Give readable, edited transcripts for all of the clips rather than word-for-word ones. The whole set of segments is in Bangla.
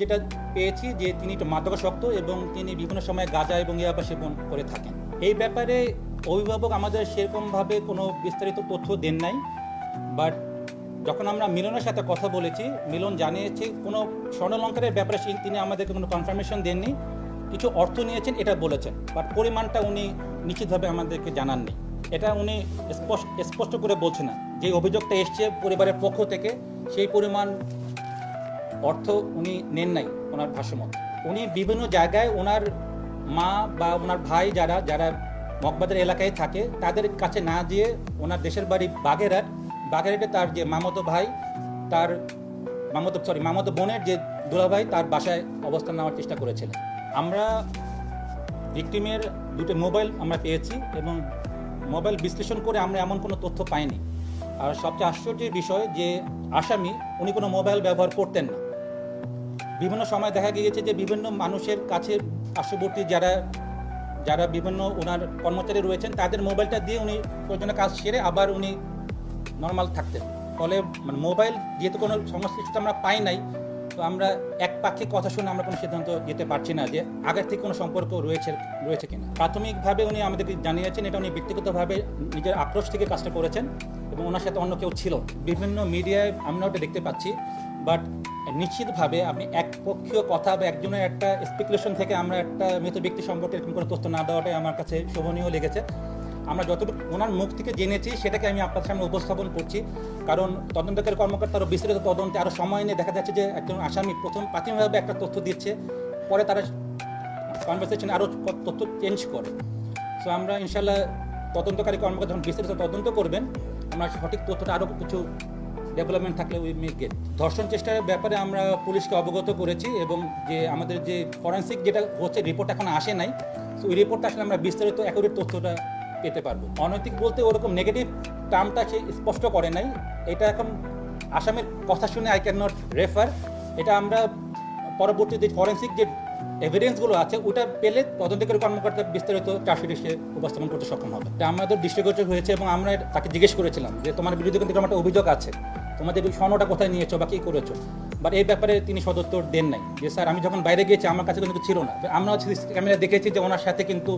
যেটা পেয়েছি যে তিনি একটু মাদকাসক্ত এবং তিনি বিভিন্ন সময় গাঁজা এবং ইয়াবা সেবন করে থাকেন। এই ব্যাপারে অভিভাবক আমাদের সেরকমভাবে কোনো বিস্তারিত তথ্য দেন নাই, বাট যখন আমরা মিলনের সাথে কথা বলেছি, মিলন জানিয়েছে কোনো স্বর্ণালঙ্কারের ব্যাপারে তিনি আমাদেরকে কোনো কনফার্মেশন দেননি। কিছু অর্থ নিয়েছেন এটা বলেছেন, বাট পরিমাণটা উনি নিশ্চিতভাবে আমাদেরকে জানাননি। এটা উনি স্পষ্ট করে বলছেন না। যে অভিযোগটা এসছে পরিবারের পক্ষ থেকে, সেই পরিমাণ অর্থ উনি নেন নাই ওনার ভাষ্যমত। উনি বিভিন্ন জায়গায় ওনার মা বা ওনার ভাই যারা যারা মগবাজার এলাকায় থাকে তাদের কাছে না দিয়ে ওনার দেশের বাড়ি বাগেরহাটে তার যে মামাতো ভাই, তার মামাতো বোনের যে দুলাভাই, তার বাসায় অবস্থান নেওয়ার চেষ্টা করেছিলেন। আমরা ভিকটিমের দুটো মোবাইল আমরা পেয়েছি এবং মোবাইল বিশ্লেষণ করে আমরা এমন কোনো তথ্য পাইনি। আর সবচেয়ে আশ্চর্যের বিষয় যে আসামি উনি কোনো মোবাইল ব্যবহার করতেন না। বিভিন্ন সময় দেখা গিয়েছে যে বিভিন্ন মানুষের কাছে পার্শ্ববর্তী যারা বিভিন্ন ওনার কর্মচারী রয়েছেন তাদের মোবাইলটা দিয়ে উনি প্রয়োজনীয় কাজ সেরে আবার উনি নর্মাল থাকতেন। ফলে মানে মোবাইল যেহেতু কোনো সংশ্লিষ্ট আমরা পাই নাই, তো আমরা একপাক্ষিক কথা শুনে আমরা কোনো সিদ্ধান্ত দিতে পারছি না যে আগের থেকে কোনো সম্পর্ক রয়েছে কিনা। প্রাথমিকভাবে উনি আমাদেরকে জানিয়েছেন এটা উনি ব্যক্তিগতভাবে নিজের আক্রোশ থেকে কাজটা করেছেন এবং ওনার সাথে অন্য কেউ ছিল। বিভিন্ন মিডিয়ায় আমরা ওটা দেখতে পাচ্ছি, বাট নিশ্চিতভাবে আপনি একপক্ষীয় কথা বা একজনের একটা স্পেকুলেশন থেকে আমরা একটা মৃত ব্যক্তি সম্পর্কে এরকম কোনো তথ্য না দেওয়াটাই আমার কাছে শোভনীয় লেগেছে। আমরা যতটুকু ওনার মুখ থেকে জেনেছি সেটাকে আমি আপনার সামনে উপস্থাপন করছি, কারণ তদন্তকারী কর্মকর্তা আরও বিস্তারিত তদন্তে আরও সময় নিয়ে দেখা যাচ্ছে যে একজন আসামি প্রাথমিকভাবে একটা তথ্য দিচ্ছে, পরে তারা কনভারসেশনে আরও তথ্য চেঞ্জ করে। সো আমরা ইনশাল্লাহ তদন্তকারী কর্মকর্তা যখন বিস্তারিত তদন্ত করবেন, আমরা সঠিক তথ্যটা আরও কিছু ডেভেলপমেন্ট থাকলে উই মে গেট। ধর্ষণ চেষ্টার ব্যাপারে আমরা পুলিশকে অবগত করেছি এবং যে আমাদের যে ফরেন্সিক যেটা হচ্ছে রিপোর্ট এখন আসে নাই, সো ওই রিপোর্টটা আসলে আমরা বিস্তারিত অ্যাকুরেট তথ্যটা পেতে পারবো। অনৈতিক বলতে ওরকম নেগেটিভ টার্মটা সে স্পষ্ট করে নাই। এটা এখন আসামের কথা শুনে আই ক্যান নট রেফার। এটা আমরা পরবর্তী যে ফরেন্সিক যে এভিডেন্সগুলো আছে ওটা পেলে তদন্তকারী কর্মকর্তা বিস্তারিত চার্জশিট এসে উপস্থাপন করতে সক্ষম হবে। এটা আমাদের দৃষ্টিগোচর হয়েছে এবং আমরা তাকে জিজ্ঞেস করেছিলাম যে তোমার বিরুদ্ধে কিন্তু একটা অভিযোগ আছে, তোমাদের স্বর্ণটা কোথায় নিয়েছো বা কী করেছো, বাট এই ব্যাপারে তিনি সদুত্তর দেন নাই যে স্যার আমি যখন বাইরে গিয়েছি আমার কাছে কিন্তু ছিল না। আমরা ক্যামেরা দেখেছি যে ওনার সাথে কিন্তু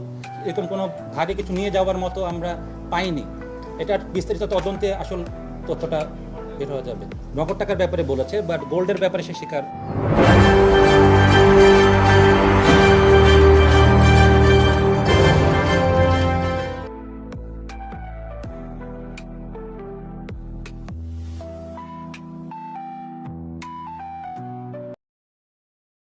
এরকম কোনো ভারী কিছু নিয়ে যাওয়ার মতো আমরা পাইনি। এটার বিস্তারিত তদন্তে আসল তথ্যটা বের হয়ে যাবে। নগদ টাকার ব্যাপারে বলেছে, বাট গোল্ডের ব্যাপারে সে স্বীকার